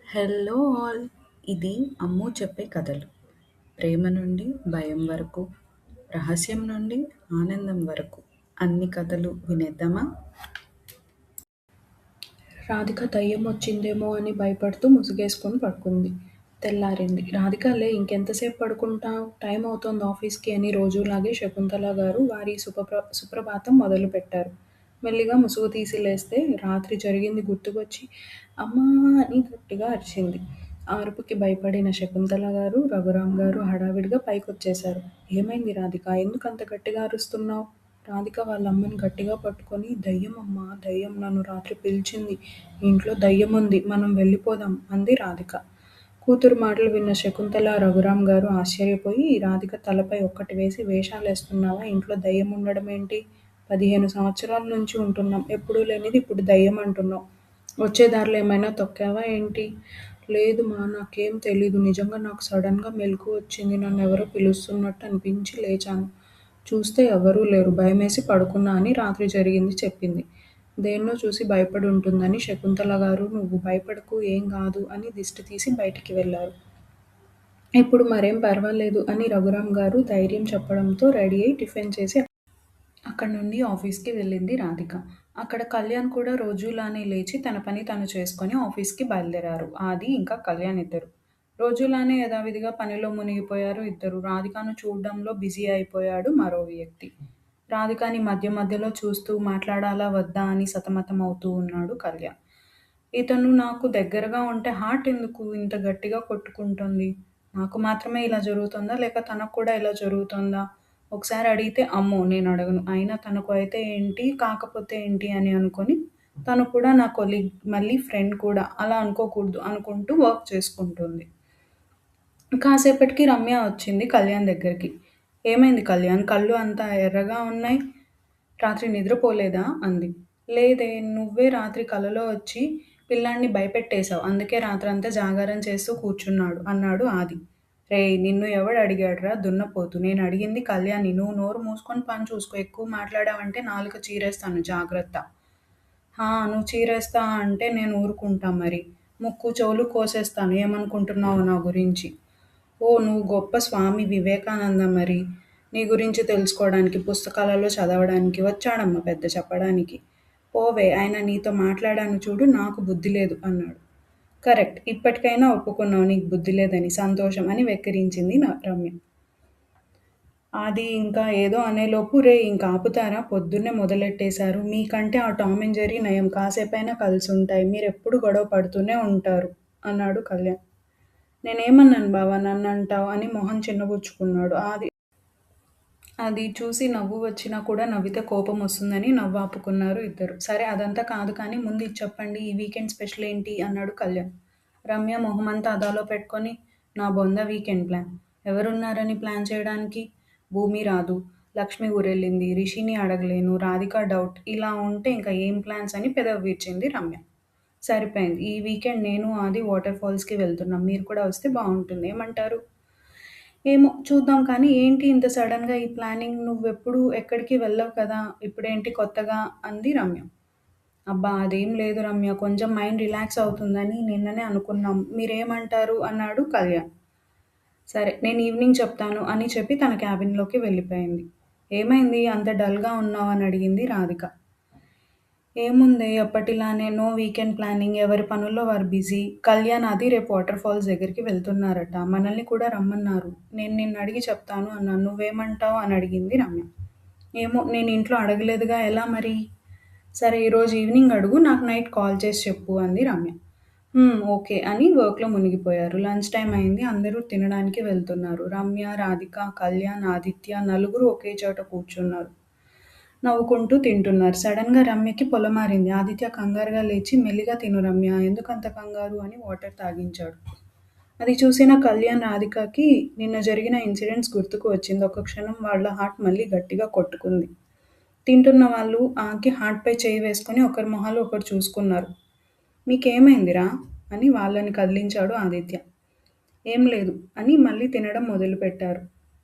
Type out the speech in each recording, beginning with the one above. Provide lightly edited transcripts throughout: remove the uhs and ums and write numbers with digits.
Hello all! ఇది అమ్ము చెప్పే కథలు. ప్రేమ నుండి భయం వరకు, రహస్యం నుండి ఆనందం వరకు అన్ని కథలు వినేద్దామా? రాధిక దయ్యం వచ్చిందేమో అని భయపడుతూ ముసుగేసుకొని పడుకుంది. తెల్లారింది. రాధిక లే ఇంకెంతసేపు పడుకుంటావ్? టైం అవుతోంది ఆఫీస్‌కి అని రోజూలాగే శకుంతల గారు వారి సుప్రభాతం మొదలుపెట్టారు. మెల్లిగా ముసుగు తీసి లేస్తే రాత్రి జరిగింది గుర్తుకొచ్చి అమ్మా అని గట్టిగా అరిచింది. ఆ అరుపుకి భయపడిన శకుంతల గారు, రఘురాం గారు హడావిడిగా పైకొచ్చేశారు. ఏమైంది రాధిక? ఎందుకంత గట్టిగా అరుస్తున్నావ్? రాధిక వాళ్ళమ్మని గట్టిగా పట్టుకొని దెయ్యమమ్మా దెయ్యం నన్ను రాత్రి పిలిచింది. ఇంట్లో దెయ్యముంది. మనం వెళ్ళిపోదాం అంది రాధిక. కూతురు మాటలు విన్న శకుంతల, రఘురాం గారు ఆశ్చర్యపోయి రాధిక తలపై ఒక్కటి వేసి వేషాలేస్తున్నావా? ఇంట్లో దెయ్యం ఉండడమేంటి? 15 సంవత్సరాల నుంచి ఉంటున్నాం. ఎప్పుడూ లేనిది ఇప్పుడు దెయ్యం అంటున్నావ్. వచ్చే దారిలో ఏమైనా తొక్కావా ఏంటి? లేదు మా నాకేం తెలీదు. నిజంగా నాకు సడన్‌గా మెలుకువ వచ్చింది. నన్నెవరో పిలుస్తున్నట్టు అనిపించి లేచాను. చూస్తే ఎవ్వరూ లేరు. భయమేసి పడుకున్నా అని రాత్రి జరిగింది చెప్పింది. దేన్నో చూసి భయపడి ఉంటుందని శకుంతల గారు నువ్వు భయపడకు ఏం గాదు అని దిష్టి తీసి బయటికి వెళ్లారు. ఇప్పుడు మరేం పర్వాలేదు అని రఘురాం గారు ధైర్యం చెప్పడంతో రెడీ అయి టిఫిన్ చేసి అక్కడి నుండి ఆఫీస్‌కి వెళ్ళింది రాధిక. అక్కడ కళ్యాణ్ కూడా రోజూలానే లేచి తన పని తను చేసుకొని ఆఫీస్‌కి బయలుదేరారు. ఆది ఇంకా కళ్యాణ్ ఇద్దరు. రోజూలానే యథావిధిగా పనిలో మునిగిపోయారు ఇద్దరు. రాధికను చూడ్డంలో బిజీ అయిపోయాడు మరో వ్యక్తి. రాధికని మధ్య మధ్యలో చూస్తూ మాట్లాడాలా వద్దా అని సతమతమవుతూ ఉన్నాడు కళ్యాణ్. ఇతను నాకు దగ్గరగా ఉంటే హార్ట్ ఎందుకు ఇంత గట్టిగా కొట్టుకుంటోంది? నాకు మాత్రమే ఇలా జరుగుతోందా? లేక తనకు కూడా ఇలా జరుగుతోందా? ఒకసారి అడిగితే అమ్మో! నేనడగను. అయినా తనకు అయితే ఏంటి, కాకపోతే ఏంటి అని అనుకోని తను కూడా నా కొలీగ్, మళ్ళీ ఫ్రెండ్ కూడా. అలా అనుకోకూడదు అనుకుంటూ వర్క్ చేసుకుంటుంది. కాసేపటికి రమ్య వచ్చింది కళ్యాణ్ దగ్గరికి. ఏమైంది కళ్యాణ్? కళ్ళు అంతా ఎర్రగా ఉన్నాయి. రాత్రి నిద్రపోలేదా? అంది. లేదే నువ్వే రాత్రి కలలో వచ్చి పిల్లాడిని భయపెట్టేశావు. అందుకే రాత్రంతా జాగారం చేస్తూ కూర్చున్నాడు అన్నాడు ఆది. రేయ్! నిన్ను ఎవడు అడిగాడురా దున్నపోతు. నేను అడిగింది కళ్యాణ్‌ని. నువ్వు నోరు మూసుకొని పని చూసుకో. ఎక్కువ మాట్లాడావంటే నాలుక చీరేస్తాను జాగ్రత్త. హా! నువ్వు చీరేస్తా అంటే నేను ఊరుకుంటా మరి. ముక్కు, చెవులు కోసేస్తాను. ఏమనుకుంటున్నావో నా గురించి? ఓ నువ్వు గొప్ప స్వామి వివేకానంద మరి. నీ గురించి తెలుసుకోవడానికి, పుస్తకాలలో చదవడానికి వచ్చాడమ్మా పెద్ద చెప్పడానికి. పోవే ఆయన నీతో మాట్లాడాను చూడు నాకు బుద్ధి లేదు అన్నాడు. కరెక్ట్. ఇప్పటికైనా ఒప్పుకున్నావు నీకు బుద్ధి లేదని. సంతోషం అని వెక్కిరించింది రమ్య. అది ఇంకా ఏదో అనేలోపు రేయ్ ఇంక ఆపుతారా? పొద్దున్నే మొదలెట్టేశారు. మీకంటే ఆ టామ్ అండ్ జెర్రీ నయం. కాసేపైనా కలిసుంటాయి. మీరెప్పుడు గొడవ పడుతూనే ఉంటారు అన్నాడు కళ్యాణ్. నేనేమన్నాను బావ నన్నంటావ్ అని మొహం చిన్నబుచ్చుకున్నాడు. అది చూసి నవ్వు వచ్చినా కూడా నవ్వితే కోపం వస్తుందని నవ్వాపుకున్నారు ఇద్దరు. సరే అదంతా కాదు కానీ ముందు ఇది చెప్పండి. ఈ వీకెండ్ స్పెషల్ ఏంటి? అన్నాడు కళ్యాణ్. రమ్య మొహమంతా అదాలో పెట్టుకొని నా బొంద వీకెండ్ ప్లాన్. ఎవరున్నారని ప్లాన్ చేయడానికి? భూమి రాదు. లక్ష్మి ఊరెళ్ళింది. రిషిని అడగలేను. రాధిక డౌట్. ఇలా ఉంటే ఇంకా ఏం ప్లాన్స్ అని పెదవి విరిచింది రమ్య. సరిపోయింది. ఈ వీకెండ్ నేను ఆది వాటర్ ఫాల్స్‌కి వెళ్తున్నాం. మీరు కూడా వస్తే బావుంటుంది. ఏమంటారు? ఏమో చూద్దాం కానీ ఏంటి ఇంత సడన్‌గా ఈ ప్లానింగ్? నువ్వెప్పుడూ ఎక్కడికి వెళ్ళవు కదా! ఇప్పుడేంటి కొత్తగా? అంది రమ్య. అబ్బా! అదేం లేదు రమ్య. కొంచెం మైండ్ రిలాక్స్ అవుతుందని నిన్ననే అనుకున్నాం. మీరేమంటారు? అన్నాడు కళ్యాణ్. సరే నేను ఈవినింగ్ చెప్తాను అని చెప్పి తన క్యాబిన్‌లోకి వెళ్ళిపోయింది. ఏమైంది అంత డల్‌గా ఉన్నావు? అని అడిగింది రాధిక. ఏముందే ఎప్పటిలానే నో వీకెండ్ ప్లానింగ్. ఎవరి పనుల్లో వారు బిజీ. కళ్యాణ్ అది రేపు వాటర్ ఫాల్స్ దగ్గరికి వెళ్తున్నారట. మనల్ని కూడా రమ్మన్నారు. నేను నిన్నడిగి చెప్తాను అన్నాను. నువ్వేమంటావు? అని అడిగింది రమ్య. ఏమో నేను ఇంట్లో అడగలేదుగా ఎలా మరి? సరే ఈరోజు ఈవినింగ్ అడుగు. నాకు నైట్ కాల్ చేసి చెప్పు అంది రమ్య. ఓకే అని వర్క్‌లో మునిగిపోయారు. లంచ్ టైమ్ అయింది. అందరూ తినడానికి వెళ్తున్నారు. రమ్య, రాధిక, కళ్యాణ్, ఆదిత్య నలుగురు ఒకే చోట కూర్చున్నారు. నవ్వుకుంటూ తింటున్నారు. సడన్‌గా రమ్యకి పొలమారింది. ఆదిత్య కంగారుగా లేచి మెల్లిగా తిను రమ్య. ఎందుకంత కంగారు? అని వాటర్ తాగించాడు. అది చూసిన కళ్యాణ్, రాధికకి నిన్న జరిగిన ఇన్సిడెంట్స్ గుర్తుకు వచ్చింది. ఒక్క క్షణం వాళ్ళ హార్ట్ మళ్ళీ గట్టిగా కొట్టుకుంది. తింటున్న వాళ్ళు ఆగి హార్ట్‌పై చెయ్యి వేసుకొని ఒకరి మొహాలు ఒకరు చూసుకున్నారు. మీకేమైందిరా? అని వాళ్ళని కదిలించాడు ఆదిత్య. ఏం లేదు అని మళ్ళీ తినడం మొదలుపెట్టారు.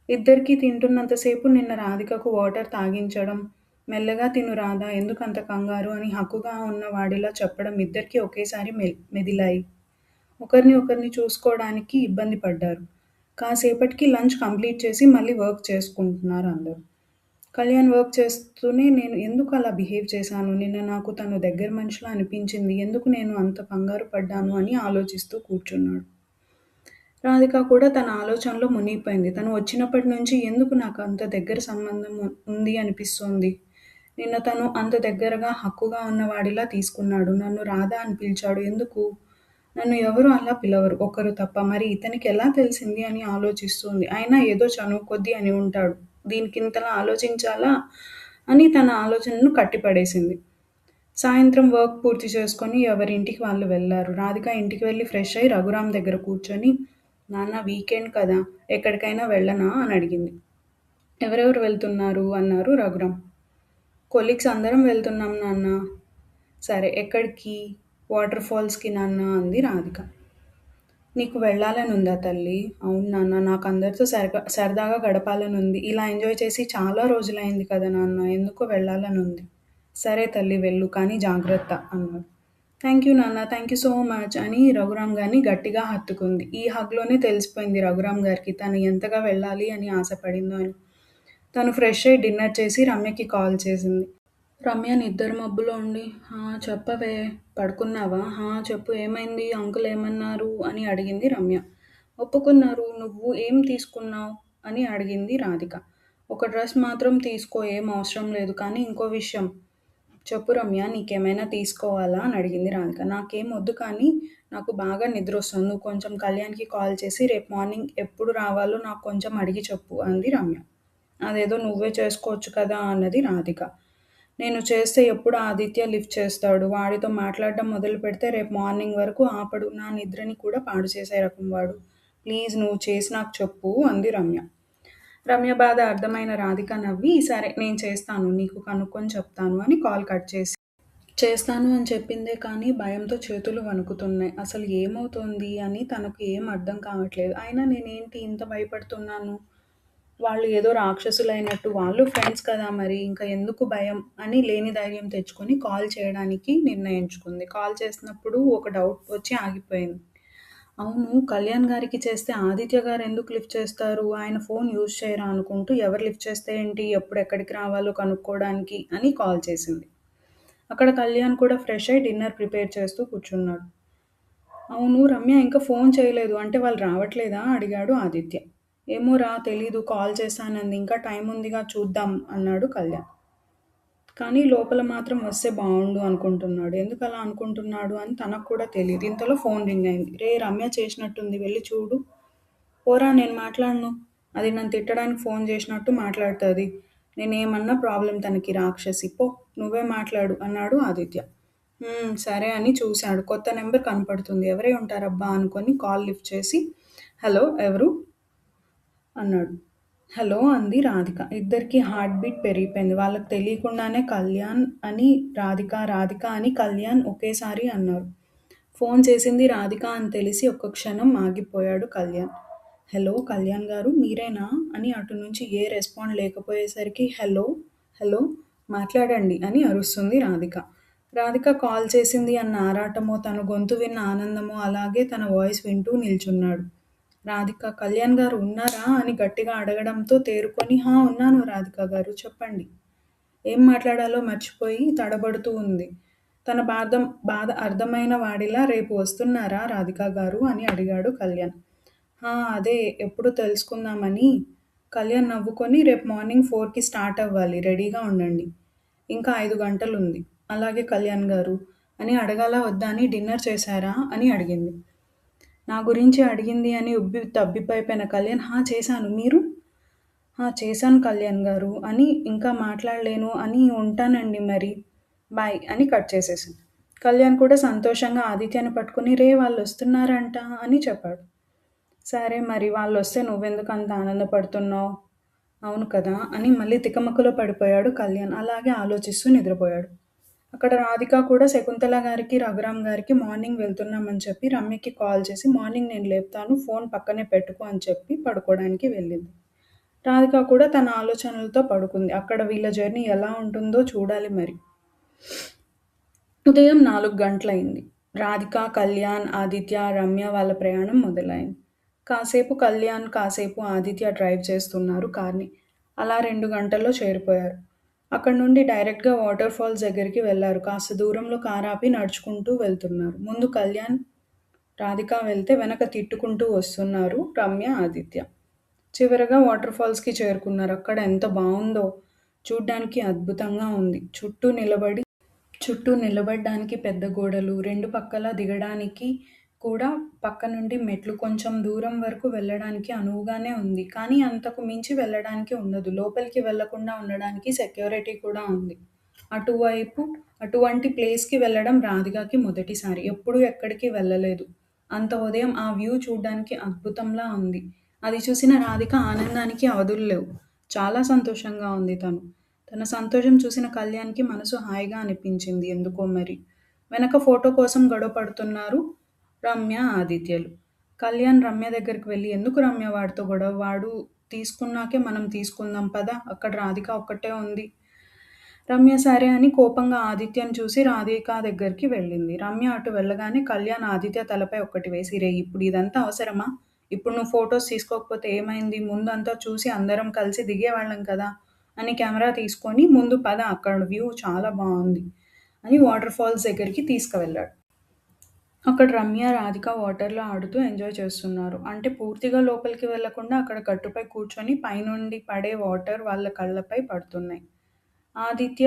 ఇద్దరికీ తింటున్నంతసేపు నిన్న రాధికకు వాటర్ తాగించడం, మెల్లగా తిను రాధా ఎందుకంత కంగారు అని హక్కుగా ఉన్న వాడిలా చెప్పడం ఇద్దరికీ ఒకేసారి మెదిలాయి. ఒకరిని ఒకరిని చూసుకోవడానికి ఇబ్బంది పడ్డారు. కాసేపటికి లంచ్ కంప్లీట్ చేసి మళ్ళీ వర్క్ చేసుకుంటున్నారు అందరూ. కళ్యాణ్ వర్క్ చేస్తూనే నేను ఎందుకు అలా బిహేవ్ చేశాను? నిన్న నాకు తను దగ్గర మనిషిలా అనిపించింది. ఎందుకు నేను అంత కంగారు పడ్డాను అని ఆలోచిస్తూ కూర్చున్నాడు. రాధిక కూడా తన ఆలోచనలో మునిగిపోయింది. తను వచ్చినప్పటి నుంచి ఎందుకు నాకు అంత దగ్గర సంబంధం ఉంది అనిపిస్తోంది. నిన్న తను అంత దగ్గరగా, హక్కుగా ఉన్నవాడిలా తీసుకున్నాడు. నన్ను రాధా అని పిలిచాడు. ఎందుకు? నన్ను ఎవరు అలా పిలవరు. ఒకరు తప్ప. మరి ఇతనికి ఎలా తెలిసింది అని ఆలోచిస్తుంది. అయినా ఏదో చనువు కొద్దీ అని ఉంటాడు. దీనికింతలా ఆలోచించాలా? అని తన ఆలోచనను కట్టిపడేసింది. సాయంత్రం వర్క్ పూర్తి చేసుకొని ఎవరింటికి వాళ్ళు వెళ్లారు. రాధిక ఇంటికి వెళ్లి ఫ్రెష్ అయ్యి రఘురాం దగ్గర కూర్చొని, నాన్న వీకెండ్ కదా! ఎక్కడికైనా వెళ్ళనా? అని అడిగింది. ఎవరెవరు వెళ్తున్నారు? అన్నారు రఘురాం. కొలీగ్స్ అందరం వెళ్తున్నాం నాన్న. సరే ఎక్కడికి? వాటర్ ఫాల్స్‌కి నాన్న అంది రాధిక. నీకు వెళ్ళాలనుందా తల్లీ? అవును నాన్న. నాకు అందరితో సరదాగా గడపాలనుంది. ఇలా ఎంజాయ్ చేసి చాలా రోజులైంది కదా నాన్న. ఎందుకో వెళ్ళాలనుంది. సరే తల్లి వెళ్ళు. కానీ జాగ్రత్త అన్నాడు. థాంక్ యూ నాన్న. థాంక్ యూ సో మచ్ అని రఘురాం గారిని గట్టిగా హత్తుకుంది. ఈ హగ్‌లోనే తెలిసిపోయింది రఘురాం గారికి తను ఎంతగా వెళ్ళాలి అని ఆశపడిందో అని. తను ఫ్రెష్ అయ్యి డిన్నర్ చేసి రమ్యకి కాల్ చేసింది. రమ్య నిద్ర మబ్బులో ఉండి, చెప్పవే పడుకున్నావా? చెప్పు ఏమైంది? అంకుల్ ఏమన్నారు? అని అడిగింది రమ్య. ఒప్పుకున్నారు. నువ్వు ఏం తీసుకున్నావు? అని అడిగింది రాధిక. ఒక డ్రెస్ మాత్రం తీసుకో ఏం అవసరం లేదు. కానీ ఇంకో విషయం చెప్పు రమ్య నీకేమైనా తీసుకోవాలా? అని అడిగింది రాధిక. నాకేం వద్దు కానీ నాకు బాగా నిద్రొస్తుంది. నువ్వు కొంచెం కళ్యాణ్‌కి కాల్ చేసి రేపు మార్నింగ్ ఎప్పుడు రావాలో నాకు కొంచెం అడిగి చెప్పు అంది రమ్య. అదేదో నువ్వే చేసుకోవచ్చు కదా అన్నది రాధిక. నేను చేస్తే ఎప్పుడు ఆదిత్య లిఫ్ట్ చేస్తాడు. వాడితో మాట్లాడడం మొదలుపెడితే రేపు మార్నింగ్ వరకు ఆపడు. నా నిద్రని కూడా పాడు చేసే రకం వాడు. ప్లీజ్ నువ్వు చేసి నాకు చెప్పు అంది రమ్య. రమ్య బాధ అర్థమైన రాధిక నవ్వి, సరే నేను చేస్తాను. నీకు కనుక్కొని చెప్తాను అని కాల్ కట్ చేసి చేస్తాను అని చెప్పిందే కానీ భయంతో చేతులు వణుకుతున్నాయి. అసలు ఏమవుతోంది అని తనకు ఏం అర్థం కావట్లేదు. అయినా నేనేంటి ఇంత భయపడుతున్నాను? వాళ్ళు ఏదో రాక్షసులైనట్టు వాళ్ళు ఫ్రెండ్స్ కదా మరి ఇంకా ఎందుకు భయం అని లేని ధైర్యం తెచ్చుకొని కాల్ చేయడానికి నిర్ణయించుకుంది. కాల్ చేసినప్పుడు ఒక డౌట్ వచ్చి ఆగిపోయింది. అవును కళ్యాణ్ గారికి చేస్తే ఆదిత్య గారు ఎందుకు లిఫ్ట్ చేస్తారు? ఆయన ఫోన్ యూజ్ చేయరా అనుకుంటూ ఎవరు లిఫ్ట్ చేస్తే ఏంటి? ఎప్పుడు ఎక్కడికి రావాలో కనుక్కోవడానికి అని కాల్ చేసింది. అక్కడ కళ్యాణ్ కూడా ఫ్రెష్ అయ్యి డిన్నర్ ప్రిపేర్ చేస్తూ కూర్చున్నాడు. అవును రమ్య ఇంకా ఫోన్ చేయలేదు. అంటే వాళ్ళు రావట్లేదా? అడిగాడు ఆదిత్య. ఏమోరా తెలీదు. కాల్ చేశానంది. ఇంకా టైం ఉందిగా చూద్దాం అన్నాడు కళ్యాణ్. కానీ లోపల మాత్రం వస్తే బావుండు అనుకుంటున్నాడు. ఎందుకలా అనుకుంటున్నాడు అని తనకు కూడా తెలీదు. ఇంతలో ఫోన్ రింగ్ అయింది. రమ్య చేసినట్టుంది వెళ్ళి చూడు. పోరా నేను మాట్లాడను. అది నన్ను తిట్టడానికి ఫోన్ చేసినట్టు మాట్లాడుతది. నేనేమన్నా ప్రాబ్లమ్ తనకి రాక్షసి. పో నువ్వే మాట్లాడు అన్నాడు ఆదిత్య. సరే అని చూశాడు. కొత్త నెంబర్ కనపడుతుంది. ఎవరే ఉంటారబ్బా అనుకొని కాల్ లిఫ్ట్ చేసి హలో ఎవరు? అన్నాడు. హలో అంది రాధిక. ఇద్దరికీ హార్ట్ బీట్ పెరిగిపోయింది. వాళ్ళకి తెలియకుండానే కళ్యాణ్ అని రాధిక, రాధిక అని కళ్యాణ్ ఒకేసారి అన్నారు. ఫోన్ చేసింది రాధిక అని తెలిసి ఒక్క క్షణం ఆగిపోయాడు కళ్యాణ్. హలో కళ్యాణ్ గారు మీరేనా? అని అటు నుంచి ఏ రెస్పాండ్ లేకపోయేసరికి హలో, హలో మాట్లాడండి అని అరుస్తుంది రాధిక. రాధిక కాల్ చేసింది అన్న ఆరాటమో, తన గొంతు విన్న ఆనందమో అలాగే తన వాయిస్ వింటూ నిల్చున్నాడు. రాధిక కళ్యాణ్ గారు ఉన్నారా? అని గట్టిగా అడగడంతో తేరుకొని ఉన్నాను రాధిక గారు చెప్పండి. ఏం మాట్లాడాలో మర్చిపోయి తడబడుతూ ఉంది. తన బాధ అర్థమైన వాడిలా రేపు వస్తున్నారా రాధిక గారు? అని అడిగాడు కళ్యాణ్. అదే ఎప్పుడు తెలుసుకుందామని. కళ్యాణ్ నవ్వుకొని రేపు మార్నింగ్ 4కి స్టార్ట్ అవ్వాలి. రెడీగా ఉండండి. ఇంకా 5 గంటలుంది. అలాగే కళ్యాణ్ గారు అని అడగాలా వద్దా అని డిన్నర్ చేశారా? అని అడిగింది. నా గురించి అడిగింది అని తబ్బిబ్బైపోయిన కళ్యాణ్ చేశాను. మీరు? చేశాను కళ్యాణ్ గారు అని ఇంకా మాట్లాడలేను అని ఉంటానండి మరి. బాయ్ అని కట్ చేసేసింది. కళ్యాణ్ కూడా సంతోషంగా ఆదిత్యని పట్టుకొని వాళ్ళొస్తున్నారంట అని చెప్పాడు. సరే మరి వాళ్ళొస్తే నువ్వెందుకు అంత ఆనందపడుతున్నావు? అవును కదా! అని మళ్ళీ తికమకలో పడిపోయాడు కళ్యాణ్. అలాగే ఆలోచిస్తూ నిద్రపోయాడు. అక్కడ రాధిక కూడా శకుంతల గారికి, రఘురామ్ గారికి మార్నింగ్ వెళ్తున్నామని చెప్పి రమ్యకి కాల్ చేసి మార్నింగ్ నేను లేపుతాను ఫోన్ పక్కనే పెట్టుకో అని చెప్పి పడుకోవడానికి వెళ్ళింది. రాధిక కూడా తన ఆలోచనలతో పడుకుంది. అక్కడ వీళ్ళ జర్నీ ఎలా ఉంటుందో చూడాలి మరి. ఉదయం 4 గంటలయింది. రాధిక, కళ్యాణ్, ఆదిత్య, రమ్య వాళ్ళ ప్రయాణం మొదలైంది. కాసేపు కళ్యాణ్, కాసేపు ఆదిత్య డ్రైవ్ చేస్తున్నారు కార్‌ని. అలా 2 గంటల్లో చేరిపోయారు. అక్కడి నుండి డైరెక్ట్‌గా వాటర్ ఫాల్స్ దగ్గరికి వెళ్లారు. కాస్త దూరంలో కారాపి నడుచుకుంటూ వెళ్తున్నారు. ముందు కళ్యాణ్, రాధిక వెళ్తే వెనక తిట్టుకుంటూ వస్తున్నారు రమ్య, ఆదిత్య. చివరగా వాటర్ ఫాల్స్‌కి చేరుకున్నారు. అక్కడ ఎంత బావుందో! చూడ్డానికి అద్భుతంగా ఉంది. చుట్టూ నిలబడ్డానికి పెద్ద గోడలు, రెండు పక్కలా దిగడానికి కూడా పక్క నుండి మెట్లు, కొంచెం దూరం వరకు వెళ్ళడానికి అనువుగానే ఉంది. కానీ అంతకు మించి వెళ్ళడానికి ఉండదు. లోపలికి వెళ్ళకుండా ఉండడానికి సెక్యూరిటీ కూడా ఉంది. అటువైపు అటువంటి ప్లేస్‌కి వెళ్ళడం రాధికకి మొదటిసారి. ఎప్పుడూ ఎక్కడికి వెళ్ళలేదు. అంత ఉదయం ఆ వ్యూ చూడ్డానికి అద్భుతంలా ఉంది. అది చూసిన రాధిక ఆనందానికి అవధులు లేవు. చాలా సంతోషంగా ఉంది తను. తన సంతోషం చూసిన కళ్యాణ్‌కి మనసు హాయిగా అనిపించింది ఎందుకో మరి. వెనక ఫోటో కోసం గొడవ పడుతున్నారు రమ్య, ఆదిత్యలు. కళ్యాణ్ రమ్య దగ్గరికి వెళ్లి, "ఎందుకు రమ్య వాడితో గొడవ? వాడు తీసుకున్నాకే మనం తీసుకుందాం పద. అక్కడ రాధిక ఒక్కటే ఉంది." రమ్య సరే అని కోపంగా ఆదిత్యని చూసి రాధిక దగ్గరికి వెళ్ళింది. రమ్య అటు వెళ్ళగానే కళ్యాణ్ ఆదిత్య తలపై ఒక్కటి వేసి, "రేయ్! ఇప్పుడు ఇదంతా అవసరమా? ఇప్పుడు నువ్వు ఫోటోస్ తీసుకోకపోతే ఏమైంది? ముందంతా చూసి అందరం కలిసి దిగేవాళ్ళం కదా!" అని కెమెరా తీసుకొని, "ముందు పద అక్కడ వ్యూ చాలా బావుంది" అని వాటర్ ఫాల్స్ దగ్గరికి తీసుకువెళ్ళాడు. అక్కడ రమ్య, రాధిక వాటర్‌లో ఆడుతూ ఎంజాయ్ చేస్తున్నారు. అంటే పూర్తిగా లోపలికి వెళ్ళకుండా అక్కడ గట్టుపై కూర్చొని పైనుండి పడే వాటర్ వాళ్ళ కళ్ళపై పడుతున్నాయి. ఆదిత్య,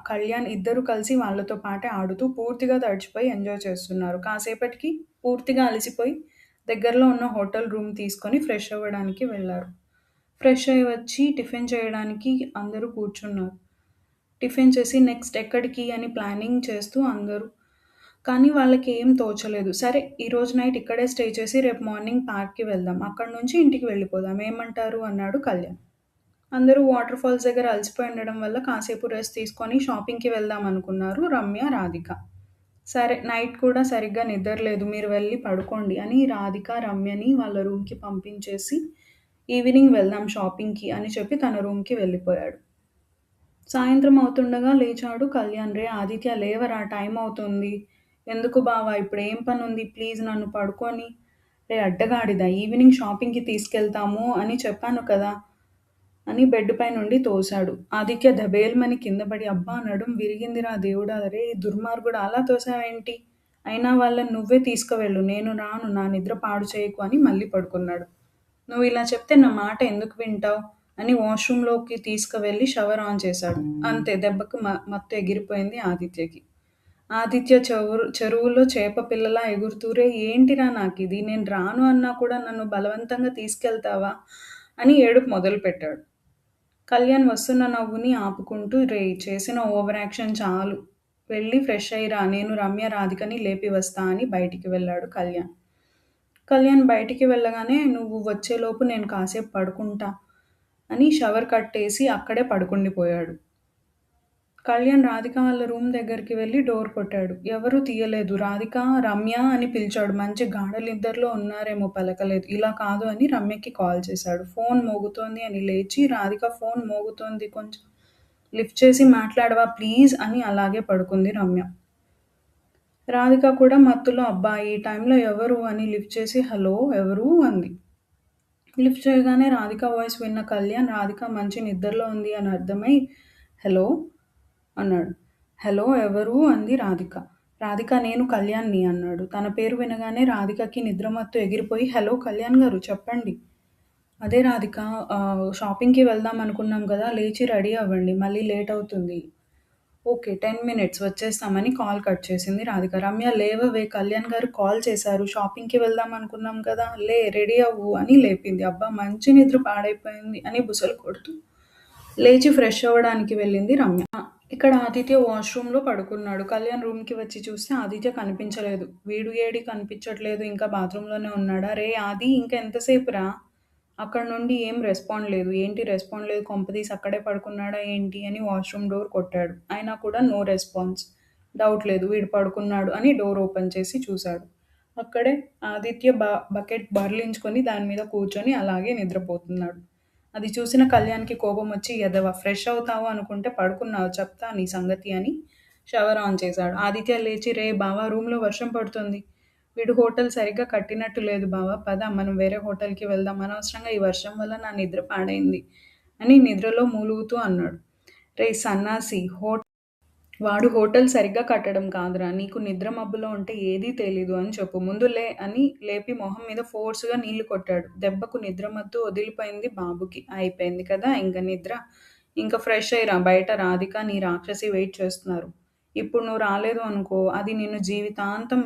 కళ్యాణ్ ఇద్దరూ కలిసి వాళ్ళతో పాటే ఆడుతూ పూర్తిగా తడిచిపోయి ఎంజాయ్ చేస్తున్నారు. కాసేపటికి పూర్తిగా అలసిపోయి దగ్గరలో ఉన్న హోటల్ రూమ్ తీసుకొని ఫ్రెష్ అవ్వడానికి వెళ్లారు. ఫ్రెష్ అయ్యి వచ్చి టిఫిన్ చేయడానికి అందరూ కూర్చున్నారు. టిఫిన్ చేసి నెక్స్ట్ ఎక్కడికి అని ప్లానింగ్ చేస్తూ అందరూ. కానీ వాళ్ళకి ఏం తోచలేదు. సరే ఈరోజు నైట్ ఇక్కడే స్టే చేసి రేపు మార్నింగ్ పార్క్‌కి వెళ్దాం. అక్కడి నుంచి ఇంటికి వెళ్ళిపోదాం. ఏమంటారు? అన్నాడు కళ్యాణ్. అందరూ వాటర్ ఫాల్స్ దగ్గర అలసిపోయి ఉండడం వల్ల కాసేపు రెస్ట్ తీసుకొని షాపింగ్‌కి వెళ్దాం అనుకున్నారు రమ్య, రాధిక. సరే నైట్ కూడా సరిగ్గా నిద్ర లేదు. మీరు వెళ్లి పడుకోండి అని రాధిక, రమ్యని వాళ్ళ రూమ్‌కి పంపించేసి ఈవినింగ్ వెళ్దాం షాపింగ్‌కి అని చెప్పి తన రూమ్‌కి వెళ్ళిపోయాడు. సాయంత్రం అవుతుండగా లేచాడు కళ్యాణ్. "రే ఆదిత్య లేవరా టైం అవుతుంది." "ఎందుకు బావ ఇప్పుడేం పనుంది? ప్లీజ్ నన్ను పడుకోని." "రే అడ్డగాడిద ఈవినింగ్ షాపింగ్‌కి తీసుకెళ్తాము అని చెప్పాను కదా!" అని బెడ్ పై నుండి తోశాడు. ఆదిత్య దబేల్మని కింద పడి, "అబ్బా! నడుం విరిగిందిరా దేవుడా! రేయ్ దుర్మార్గుడా అలా తోసావేంటి? అయినా వాళ్ళని నువ్వే తీసుకువెళ్ళు. నేను రాను. నా నిద్ర పాడు చేయకు" అని మళ్ళీ పడుకున్నాడు. "నువ్వు ఇలా చెప్తే నా మాట ఎందుకు వింటావు?" అని వాష్‌రూమ్‌లోకి తీసుకువెళ్ళి షవర్ ఆన్ చేశాడు. అంతే దెబ్బకు మత్తు ఎగిరిపోయింది ఆదిత్యకి. ఆదిత్య చెరువులో చేప పిల్లలా ఎగురుతూ, "రేయ్ ఏంటిరా నాకిది? నేను రాను అన్నా కూడా నన్ను బలవంతంగా తీసుకెళ్తావా?" అని ఏడుపు మొదలుపెట్టాడు. కళ్యాణ్ వస్తున్న నవ్వుని ఆపుకుంటూ, "రేయ్ చేసిన ఓవర్ యాక్షన్ చాలు. వెళ్లి ఫ్రెష్ అయ్యి రా. నేను రమ్య, రాధికని లేపి వస్తా" అని బయటికి వెళ్ళాడు కళ్యాణ్. కళ్యాణ్ బయటికి వెళ్ళగానే, "నువ్వు వచ్చేలోపు నేను కాసేపు పడుకుంటా" అని షవర్ కట్టేసి అక్కడే పడుకుండిపోయాడు. కళ్యాణ్ రాధిక వాళ్ళ రూమ్ దగ్గరికి వెళ్లి డోర్ కొట్టాడు. ఎవరూ తీయలేదు. రాధిక, రమ్య అని పిలిచాడు. మంచి గాఢ నిద్రలో ఉన్నారేమో పలకలేదు. ఇలా కాదు అని రమ్యకి కాల్ చేశాడు. ఫోన్ మోగుతోంది అని లేచి, రాధిక ఫోన్ మోగుతోంది కొంచెం లిఫ్ట్ చేసి మాట్లాడవా ప్లీజ్ అని అలాగే పడుకుంది రమ్య. రాధిక కూడా మత్తులో అబ్బా! ఈ టైంలో ఎవరు అని లిఫ్ట్ చేసి హలో ఎవరు అంది. లిఫ్ట్ చేయగానే రాధిక వాయిస్ విన్న కళ్యాణ్, రాధిక మంచి నిద్రలో ఉంది అని అర్థమై హలో అన్నాడు. హలో ఎవరు అంది రాధిక. రాధిక నేను కళ్యాణ్‌ని అన్నాడు. తన పేరు వినగానే రాధికకి నిద్రమత్తు ఎగిరిపోయి హలో కళ్యాణ్ గారు చెప్పండి. అదే రాధిక షాపింగ్‌కి వెళ్దాం అనుకున్నాం కదా! లేచి రెడీ అవ్వండి. మళ్ళీ లేట్ అవుతుంది. ఓకే. 10 మినిట్స్ వచ్చేస్తామని కాల్ కట్ చేసింది రాధిక. రమ్య లేవవే కళ్యాణ్ గారు కాల్ చేశారు. షాపింగ్‌కి వెళ్దాం అనుకున్నాం కదా! రెడీ అవ్వు అని లేపింది. అబ్బా! మంచి నిద్ర పాడైపోయింది అని బుసలు కొడుతూ లేచి ఫ్రెష్ అవ్వడానికి వెళ్ళింది రమ్య. ఇక్కడ ఆదిత్య వాష్‌రూమ్‌లో పడుకున్నాడు. కళ్యాణ్ రూమ్‌కి వచ్చి చూస్తే ఆదిత్య కనిపించలేదు. వీడు ఏడి కనిపించట్లేదు ఇంకా బాత్రూమ్‌లోనే ఉన్నాడా? రేయ్ ఆది ఇంక ఎంతసేపురా? అక్కడి నుండి ఏం రెస్పాండ్ లేదు. ఏంటి రెస్పాండ్ లేదు కొంపదీసి అక్కడే పడుకున్నాడా ఏంటి అని వాష్‌రూమ్ డోర్ కొట్టాడు. అయినా కూడా నో రెస్పాన్స్. డౌట్ లేదు వీడు పడుకున్నాడు అని డోర్ ఓపెన్ చేసి చూశాడు. అక్కడే ఆదిత్య బకెట్ బర్లించుకొని దాని మీద కూర్చొని అలాగే నిద్రపోతున్నాడు. అది చూసిన కళ్యాణ్‌కి కోపమొచ్చి ఎదవ ఫ్రెష్ అవుతావు అనుకుంటే పడుకున్నావు చెప్తా నీ సంగతి అని షవర్ ఆన్ చేశాడు. ఆదిత్య లేచి, రే బావా, రూమ్‌లో వర్షం పడుతుంది. వీడు హోటల్ సరిగ్గా కట్టినట్టు లేదు బావ, పద మనం వేరే హోటల్‌కి వెళ్దాం. అనవసరంగా ఈ వర్షం వల్ల నా నిద్ర పాడైంది అని నిద్రలో మూలుగుతూ అన్నాడు. రేయ్ సన్నాసి, వాడు హోటల్ సరిగ్గా కట్టడం కాదురా, నీకు నిద్ర మబ్బులో ఉంటే ఏదీ తెలీదు అని చెప్పు. ముందు లే అని లేపి మొహం మీద ఫోర్స్‌గా నీళ్లు కొట్టాడు. దెబ్బకు నిద్రమత్తు వదిలిపోయింది బాబుకి. అయిపోయింది కదా ఇంక నిద్ర. ఇంక ఫ్రెష్ అయ్యిరా, బయట రాధిక, నీ రాక్షసి వెయిట్ చేస్తున్నారు. ఇప్పుడు నువ్వు రాలేదు అనుకో, అది నిన్ను జీవితాంతం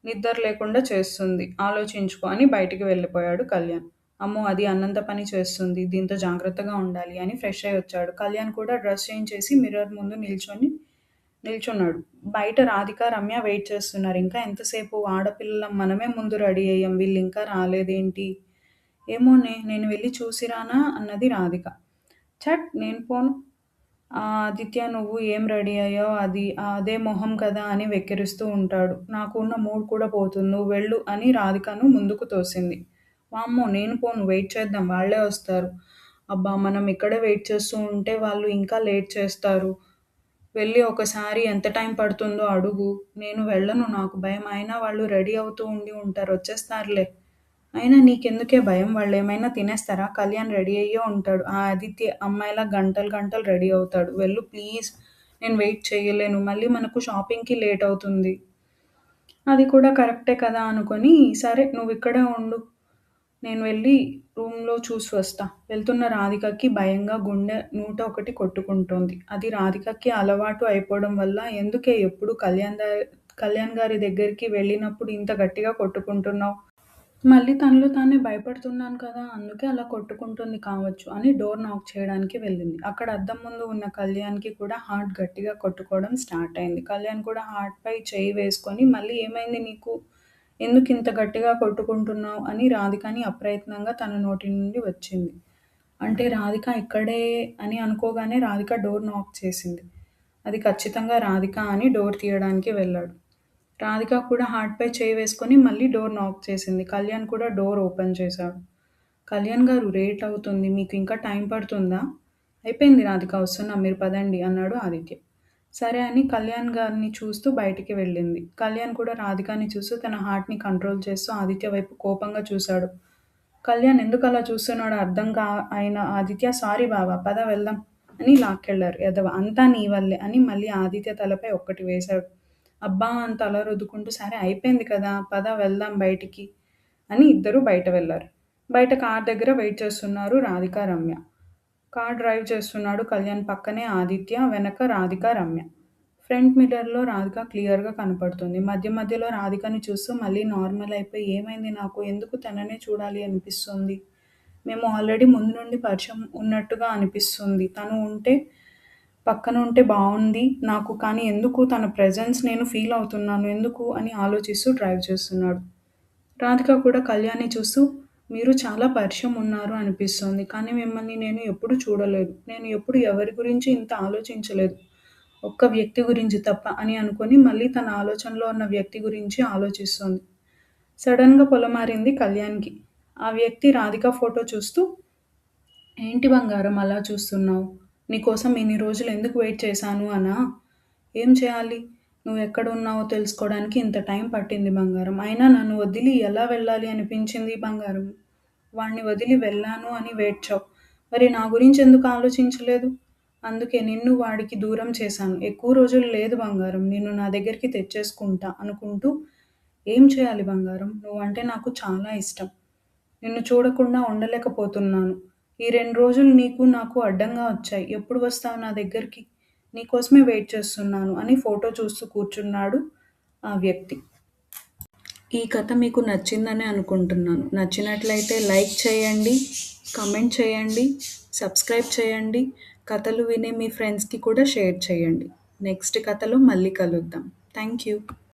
నిద్ర లేకుండా చేస్తుంది. ఆలోచించుకో అని బయటికి వెళ్ళిపోయాడు కళ్యాణ్. అమ్మో! అది అన్నంత పని చేస్తుంది. దీంతో జాగ్రత్తగా ఉండాలి అని ఫ్రెష్ అయ్యి వచ్చాడు. కళ్యాణ్ కూడా డ్రెస్ చేంజ్ చేసి మిర్రర్ ముందు నిల్చున్నాడు. బయట రాధిక, రమ్య వెయిట్ చేస్తున్నారు. ఇంకా ఎంతసేపు? ఆడపిల్లలం మనమే ముందు రెడీ అయ్యాం. వీళ్ళింకా రాలేదేంటి? ఏమోనే, నేను వెళ్ళి చూసిరానా అన్నది రాధిక. ఛట్, నేను పోను. ఆదిత్య, నువ్వు ఏం రెడీ అయ్యావు, అదే మొహం కదా అని వెక్కిరిస్తూ ఉంటాడు. నాకు ఉన్న మూడ్ కూడా పోతుంది. నువ్వు వెళ్ళు అని రాధికను ముందుకు తోసింది. వామ్మో, నేను పోను, వెయిట్ చేద్దాం, వాళ్ళే వస్తారు. అబ్బా, మనం ఇక్కడే వెయిట్ చేస్తూ ఉంటే వాళ్ళు ఇంకా లేట్ చేస్తారు. వెళ్ళి ఒకసారి ఎంత టైం పడుతుందో అడుగు. నేను వెళ్ళను, నాకు భయం. అయినా వాళ్ళు రెడీ అవుతూ ఉండి ఉంటారు, వచ్చేస్తారులే. అయినా నీకెందుకే భయం? వాళ్ళేమైనా తినేస్తారా? కళ్యాణ్ రెడీ అయ్యే ఉంటాడు. ఆ ఆదిత్య అమ్మాయిలా గంటలు గంటలు రెడీ అవుతాడు. వెళ్ళు ప్లీజ్, నేను వెయిట్ చేయలేను. మళ్ళీ మనకు షాపింగ్‌కి లేట్ అవుతుంది. అది కూడా కరెక్టే కదా అనుకొని, సరే నువ్విక్కడే ఉండు, నేను వెళ్ళి రూమ్‌లో చూసి వస్తా. వెళ్తున్న రాధికకి భయంగా గుండె 101 కొట్టుకుంటోంది. అది రాధికకి అలవాటు అయిపోవడం వల్ల. ఎందుకే ఎప్పుడు కళ్యాణ్ గారి దగ్గరికి వెళ్ళినప్పుడు ఇంత గట్టిగా కొట్టుకుంటున్నావు? మళ్ళీ తనలో తానే భయపడుతున్నాను కదా, అందుకే అలా కొట్టుకుంటుంది కావచ్చు అని డోర్ నాక్ చేయడానికి వెళ్ళింది. అక్కడ అద్దం ముందు ఉన్న కళ్యాణ్‌కి కూడా హార్ట్ గట్టిగా కొట్టుకోవడం స్టార్ట్ అయింది. కళ్యాణ్ కూడా హార్ట్‌పై చెయ్యి వేసుకొని, మళ్ళీ ఏమైంది నీకు? ఎందుకింత గట్టిగా కొట్టుకుంటున్నావు అని రాధికని అప్రయత్నంగా తన నోటి నుండి వచ్చింది. అంటే రాధిక ఇక్కడే అని అనుకోగానే రాధిక డోర్ నాక్ చేసింది. అది ఖచ్చితంగా రాధిక అని డోర్ తీయడానికి వెళ్ళాడు. రాధిక కూడా హార్ట్‌పై చేయి వేసుకొని మళ్ళీ డోర్ నాక్ చేసింది. కళ్యాణ్ కూడా డోర్ ఓపెన్ చేశాడు. కళ్యాణ్ గారు, లేట్ అవుతుంది. మీకు ఇంకా టైం పడుతుందా? అయిపోయింది రాధిక, వస్తున్నాం, మీరు పదండి అన్నాడు ఆదిత్య. సరే అని కళ్యాణ్ గారిని చూస్తూ బయటికి వెళ్ళింది. కళ్యాణ్ కూడా రాధికని చూస్తూ తన హార్ట్‌ని కంట్రోల్ చేస్తూ ఆదిత్య వైపు కోపంగా చూశాడు. కళ్యాణ్ ఎందుకలా చూస్తున్నాడో అర్థం అయిన ఆదిత్య, సారీ బావ, పద వెళ్దాం అని లాక్కెళ్లారు. ఎదవ, అంతా నీ వల్లే అని మళ్ళీ ఆదిత్య తలపై ఒక్కటి వేశాడు. అబ్బా అని తల రుద్దుకుంటూ, సరే అయిపోయింది కదా, పద వెళ్దాం బయటికి అని ఇద్దరూ బయట వెళ్లారు. బయట కార్ దగ్గర వెయిట్ చేస్తున్నారు రాధిక, రమ్య. కార్ డ్రైవ్ చేస్తున్నాడు కళ్యాణ్. పక్కనే ఆదిత్య, వెనక రాధిక, రమ్య. ఫ్రంట్ మిర్రర్‌లో రాధిక క్లియర్‌గా కనపడుతుంది. మధ్య మధ్యలో రాధికని చూస్తూ మళ్ళీ నార్మల్ అయిపోయి, ఏమైంది నాకు? ఎందుకు తననే చూడాలి అనిపిస్తుంది? మేము ఆల్రెడీ ముందు నుండి పరిచయం ఉన్నట్టుగా అనిపిస్తుంది. తను పక్కన ఉంటే బావుంది నాకు, కానీ ఎందుకు తన ప్రెజెన్స్ నేను ఫీల్ అవుతున్నాను ఎందుకు అని ఆలోచిస్తూ డ్రైవ్ చేస్తున్నాడు. రాధిక కూడా కళ్యాణ్‌ని చూస్తూ, మీరు చాలా పరిచయం ఉన్నారు అనిపిస్తోంది. కానీ మిమ్మల్ని నేను ఎప్పుడూ చూడలేదు. నేను ఎప్పుడు ఎవరి గురించి ఇంత ఆలోచించలేదు. ఒక్క వ్యక్తి గురించి తప్ప అని అనుకొని మళ్ళీ తన ఆలోచనలో ఉన్న వ్యక్తి గురించి ఆలోచిస్తోంది. సడెన్‌గా పొలమారింది కళ్యాణ్‌కి. ఆ వ్యక్తి రాధిక ఫోటో చూస్తూ, ఏంటి బంగారం అలా చూస్తున్నావు? నీకోసం ఇన్ని రోజులు ఎందుకు వెయిట్ చేశాను అనా? ఏం చేయాలి? నువ్వెక్కడున్నావో తెలుసుకోవడానికి ఇంత టైం పట్టింది బంగారం. అయినా నన్ను వదిలి ఎలా వెళ్ళాలి అనిపించింది బంగారం? వాణ్ణి వదిలి వెళ్ళాను అని ఏడ్చావు. మరి నా గురించి ఎందుకు ఆలోచించలేదు? అందుకే నిన్ను వాడికి దూరం చేశాను. ఎక్కువ రోజులు లేదు బంగారం, నిన్ను నా దగ్గరికి తెచ్చేసుకుంటా అనుకుంటూ. ఏం చేయాలి బంగారం? నువ్వంటే నాకు చాలా ఇష్టం. నిన్ను చూడకుండా ఉండలేకపోతున్నాను. ఈ 2 రోజులు నీకు నాకు అడ్డంగా వచ్చాయి. ఎప్పుడు వస్తావు నా దగ్గరికి? నీకోసమే వెయిట్ చేస్తున్నాను అని ఫోటో చూస్తూ కూర్చున్నాడు ఆ వ్యక్తి. ఈ కథ మీకు నచ్చిందని అనుకుంటున్నాను. నచ్చినట్లయితే లైక్ చేయండి, కామెంట్ చేయండి, సబ్స్క్రైబ్ చేయండి. కథలు వినే మీ ఫ్రెండ్స్‌కి కూడా షేర్ చేయండి. నెక్స్ట్ కథలో మళ్ళీ కలుద్దాం. Thank you.